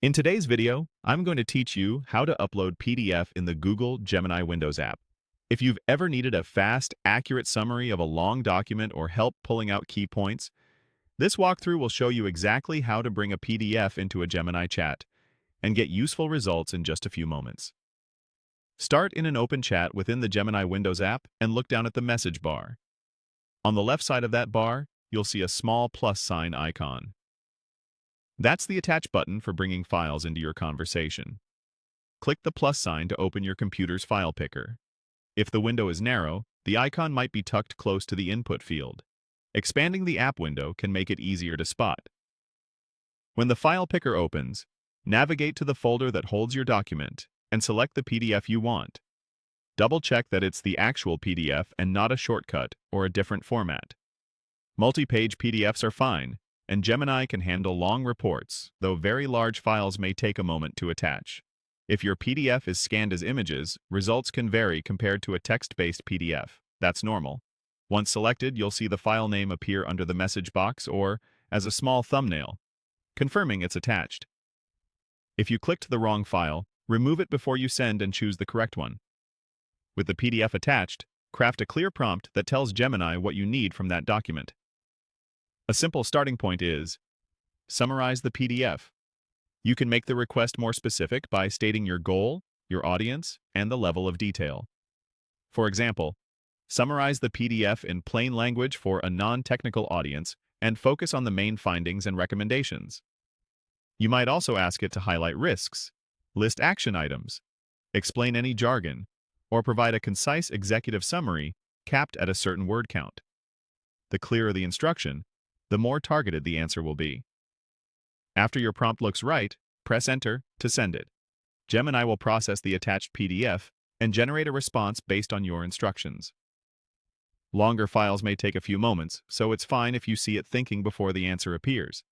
In today's video, I'm going to teach you how to upload PDF in the Google Gemini Windows app. If you've ever needed a fast, accurate summary of a long document or help pulling out key points, this walkthrough will show you exactly how to bring a PDF into a Gemini chat and get useful results in just a few moments. Start in an open chat within the Gemini Windows app and look down at the message bar. On the left side of that bar, you'll see a small plus sign icon. That's the attach button for bringing files into your conversation. Click the plus sign to open your computer's file picker. If the window is narrow, the icon might be tucked close to the input field. Expanding the app window can make it easier to spot. When the file picker opens, navigate to the folder that holds your document and select the PDF you want. Double-check that it's the actual PDF and not a shortcut or a different format. Multi-page PDFs are fine, and Gemini can handle long reports, though very large files may take a moment to attach. If your PDF is scanned as images, results can vary compared to a text-based PDF. That's normal. Once selected, you'll see the file name appear under the message box or as a small thumbnail, confirming it's attached. If you clicked the wrong file, remove it before you send and choose the correct one. With the PDF attached, craft a clear prompt that tells Gemini what you need from that document. A simple starting point is, summarize the PDF. You can make the request more specific by stating your goal, your audience, and the level of detail. For example, summarize the PDF in plain language for a non-technical audience and focus on the main findings and recommendations. You might also ask it to highlight risks, list action items, explain any jargon, or provide a concise executive summary capped at a certain word count. The clearer the instruction, the more targeted the answer will be. After your prompt looks right, press Enter to send it. Gemini will process the attached PDF and generate a response based on your instructions. Longer files may take a few moments, so it's fine if you see it thinking before the answer appears.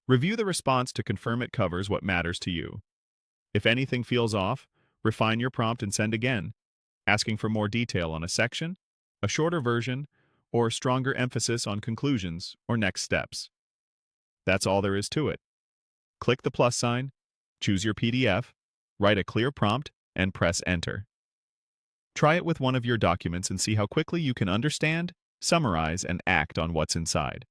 Review the response to confirm it covers what matters to you. If anything feels off, refine your prompt and send again, asking for more detail on a section, a shorter version, or stronger emphasis on conclusions or next steps. That's all there is to it. Click the plus sign, choose your PDF, write a clear prompt, and press Enter. Try it with one of your documents and see how quickly you can understand, summarize, and act on what's inside.